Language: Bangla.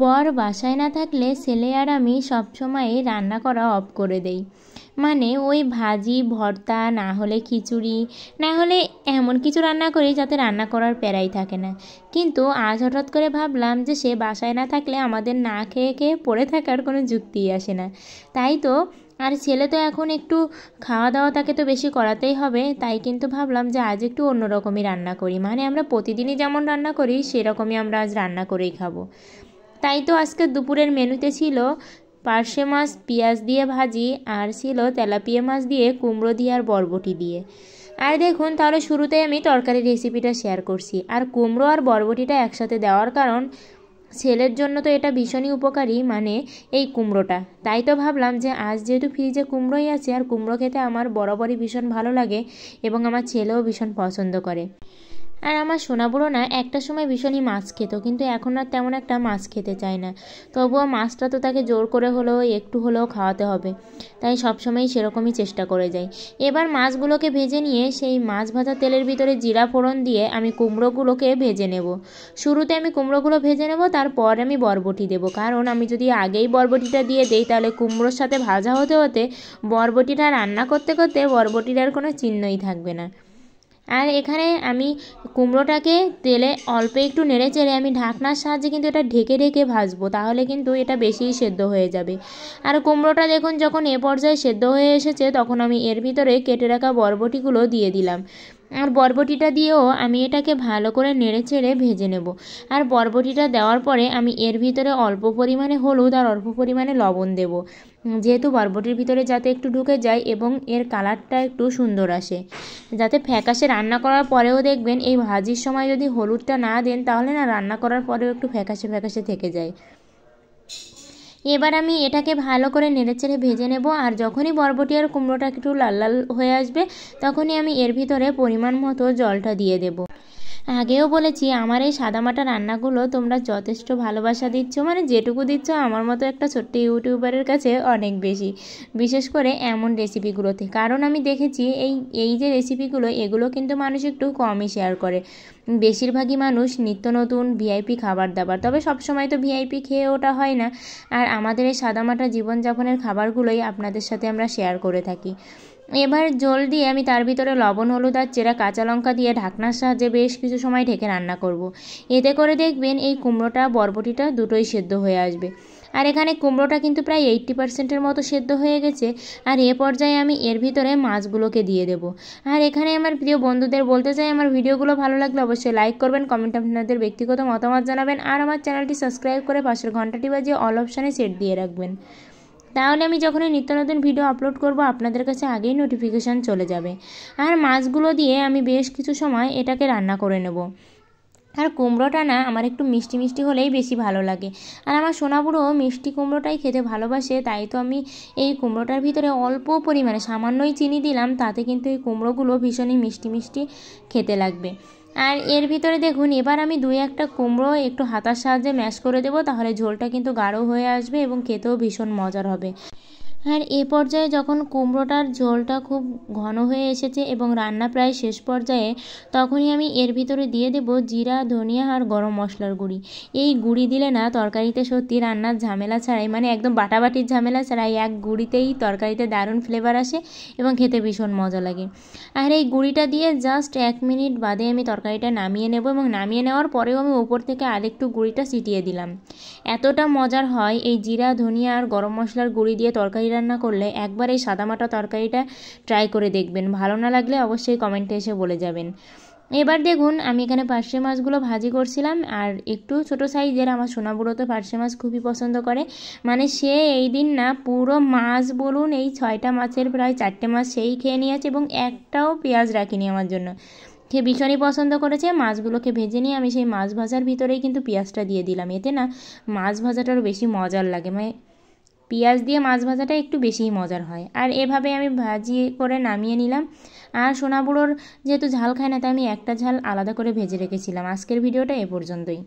বর বাসায় না থাকলে ছেলে আর আমি সবসময় রান্না করা অফ করে দেই। মানে ওই ভাজি ভর্তা না হলে খিচুড়ি না হলে এমন কিছু রান্না করি যাতে রান্না করার প্যারাই থাকে না। কিন্তু আজ হঠাৎ করে ভাবলাম যে সে বাসায় না থাকলে আমাদের না খেয়ে খেয়ে পড়ে থাকার কোনো যুক্তিই আসে না। তাই তো, আর ছেলে তো এখন একটু খাওয়া দাওয়া তাকে তো বেশি করাতেই হবে, তাই কিন্তু ভাবলাম যে আজ একটু অন্যরকমই রান্না করি। মানে আমরা প্রতিদিনই যেমন রান্না করি সেরকমই আমরা আজ রান্না করেই খাবো। তাই তো আজকে দুপুরের মেনুতে ছিল পার্শে মাছ পেঁয়াজ দিয়ে ভাজি, আর ছিল তেলাপিয়া মাছ দিয়ে কুমড়ো দিয়ে আর বরবটি দিয়ে। আর দেখুন, তাহলে শুরুতেই আমি তরকারি রেসিপিটা শেয়ার করছি। আর কুমড়ো আর বরবটিটা একসাথে দেওয়ার কারণ, ছেলের জন্য তো এটা ভীষণই উপকারী, মানে এই কুমড়োটা। তাই তো ভাবলাম যে আজ যেহেতু ফ্রিজে কুমড়োই আছে, আর কুমড়ো খেতে আমার বরাবরই ভীষণ ভালো লাগে এবং আমার ছেলেও ভীষণ পছন্দ করে। আর আমার সোনাবুড়ো না একটা সময় ভীষণই মাছ খেত, কিন্তু এখন আর তেমন একটা মাছ খেতে চায় না। তবুও মাছটা তো তাকে জোর করে হলেও একটু হলেও খাওয়াতে হবে, তাই সবসময়ই সেরকমই চেষ্টা করে যাই। এবার মাছগুলোকে ভেজে নিয়ে সেই মাছ ভাজা তেলের ভিতরে জিরা ফোড়ন দিয়ে আমি কুমড়োগুলোকে ভেজে নেব। শুরুতে আমি কুমড়োগুলো ভেজে নেব, তারপর আমি বরবটি দেবো। কারণ আমি যদি আগেই বরবটিটা দিয়ে দিই তাহলে কুমড়োর সাথে ভাজা হতে হতে বরবটিটা রান্না করতে করতে বরবটির আর কোনো চিহ্নই থাকবে না। আর এখানে আমি কুমড়োটাকে তেলে অল্প একটু নেড়ে চেড়ে আমি ঢাকনার সাহায্যে কিন্তু এটা ঢেকে ঢেকে ভাজবো, তাহলে কিন্তু এটা বেশিই সেদ্ধ হয়ে যাবে। আর কুমড়োটা দেখুন যখন এ পর্যায়ে সেদ্ধ হয়ে এসেছে, তখন আমি এর ভিতরে কেটে রাখা বরবটিগুলো দিয়ে দিলাম। আর বরবটিটা দিয়েও আমি এটাকে ভালো করে নেড়ে চেড়ে ভেজে নেব। আর বরবটিটা দেওয়ার পরে আমি এর ভিতরে অল্প পরিমাণে হলুদ আর অল্প পরিমাণে লবণ দেব, যেহেতু বরবটির ভিতরে যাতে একটু ঢুকে যায় এবং এর কালারটা একটু সুন্দর আসে। যাতে ফ্যাকাশে রান্না করার পরেও দেখবেন এই ভাজির সময় যদি হলুদটা না দেন তাহলে না রান্না করার পরেও একটু ফ্যাকাশে ফ্যাকাশে থেকে যায়। এবার আমি এটাকে ভালো করে নেড়েচেড়ে ভেজে নেব। আর যখনই বরবটি আর কুমড়োটা একটু লাল লাল হয়ে আসবে, তখনই আমি এর ভিতরে পরিমাণ মতো জলটা দিয়ে দেব। আগেও বলেছি, আমার এই সাদামাটা রান্নাগুলো তোমরা যথেষ্ট ভালোবাসা দিচ্ছ, মানে যেটুকু দিচ্ছ আমার মতো একটা ছোট্ট ইউটিউবারের কাছে অনেক বেশি, বিশেষ করে এমন রেসিপিগুলোতে। কারণ আমি দেখেছি এই এই যে রেসিপিগুলো, এগুলো কিন্তু মানুষ একটু কমই শেয়ার করে। বেশিরভাগই মানুষ নিত্য নতুন ভিআইপি খাবার দাবার, তবে সবসময় তো ভিআইপি খেয়ে ওটা হয় না। আর আমাদের এই সাদামাটা জীবনযাপনের খাবারগুলোই আপনাদের সাথে আমরা শেয়ার করে থাকি। এবার জল দিয়ে আমি তার ভিতরে লবণ হলুদ আর চেরা কাঁচা লঙ্কা দিয়ে ঢাকনার সাহায্যে বেশ কিছু সময় ঢেকে রান্না করব। এতে করে দেখবেন এই কুমড়োটা বরবটিটা দুটোই সেদ্ধ হয়ে আসবে। আর এখানে কুমড়োটা কিন্তু প্রায় 80%-এর মতো সেদ্ধ হয়ে গেছে। আর এ পর্যায়ে আমি এর ভিতরে মাছগুলোকে দিয়ে দেবো। আর এখানে আমার প্রিয় বন্ধুদের বলতে চাই, আমার ভিডিওগুলো ভালো লাগলে অবশ্যই লাইক করবেন, কমেন্ট আপনাদের ব্যক্তিগত মতামত জানাবেন, আর আমার চ্যানেলটি সাবস্ক্রাইব করে পাশের ঘন্টাটি বাজিয়ে অল অপশানে সেট দিয়ে রাখবেন। তাহলে আমি যখনই নিত্য নতুন ভিডিও আপলোড করব আপনাদের কাছে আগেই নোটিফিকেশান চলে যাবে। আর মাছগুলো দিয়ে আমি বেশ কিছু সময় এটাকে রান্না করে নেব। আর কুমড়োটা না আমার একটু মিষ্টি মিষ্টি হলেই বেশি ভালো লাগে। আর আমার সোনাবুড়ো মিষ্টি কুমড়োটাই খেতে ভালোবাসে, তাই তো আমি এই কুমড়োটার ভিতরে অল্প পরিমাণে সামান্যই চিনি দিলাম, তাতে কিন্তু এই কুমড়োগুলো ভীষণই মিষ্টি মিষ্টি খেতে লাগবে। আর এর ভিতরে দেখুন, এবার আমি 2-1টা কুমড়ো একটু হাতার সাহায্যে ম্যাশ করে দেবো, তাহলে ঝোলটা কিন্তু গাঢ় হয়ে আসবে এবং খেতেও ভীষণ মজার হবে। আর এ পর্যায়ে যখন কুমড়োটার ঝোলটা খুব ঘন হয়ে এসেছে এবং রান্না প্রায় শেষ পর্যায়ে, তখনই আমি এর ভিতরে দিয়ে দেব জিরা ধনিয়া আর গরম মশলার গুঁড়ি। এই গুঁড়ি দিলে না তরকারিতে সত্যি রান্নার ঝামেলা ছাড়াই, মানে একদম বাটাবাটির ঝামেলা ছাড়াই এক গুঁড়িতেই তরকারিতে দারুণ ফ্লেভার আসে এবং খেতে ভীষণ মজা লাগে। আর এই গুঁড়িটা দিয়ে জাস্ট 1 মিনিট বাদে আমি তরকারিটা নামিয়ে নেব, এবং নামিয়ে নেওয়ার পরেও আমি উপর থেকে আরেকটু গুঁড়িটা ছিটিয়ে দিলাম। এতটা মজার হয় এই জিরা ধনিয়া আর গরম মশলার গুঁড়ি দিয়ে তরকারি রান্না করলে। একবার এই সাদামাটা তরকারিটা ট্রাই করে দেখবেন, ভালো না লাগলে অবশ্যই কমেন্টে এসে বলে যাবেন। এবার দেখুন, আমি এখানে পার্শে মাছগুলো ভাজি করছিলাম, আর একটু ছোটো সাইজের, আমার সোনাবুড়ো তো পার্শে মাছ খুবই পছন্দ করে। মানে সে এই দিন না পুরো মাছ বলুন, এই 6টা মাছের প্রায় 4টে মাছ সেই খেয়ে নিয়েছে এবং একটাও পেঁয়াজ রাখিনি আমার জন্য। খেয়ে ভীষণই পছন্দ করেছে। মাছগুলোকে ভেজে নিয়ে আমি সেই মাছ ভাজার ভিতরেই কিন্তু পেঁয়াজটা দিয়ে দিলাম, এতে না মাছ ভাজাটারও বেশি মজার লাগে, মানে পেঁয়াজ দিয়ে মাছ ভাজাটা একটু বেশিই মজার হয়। আর এভাবে আমি ভাজি করে নামিয়ে নিলাম। আর সোনাবুড়োর যেহেতু ঝাল খায় না, তাই আমি একটা ঝাল আলাদা করে ভেজে রেখেছিলাম। আজকের ভিডিওটা এ পর্যন্তই।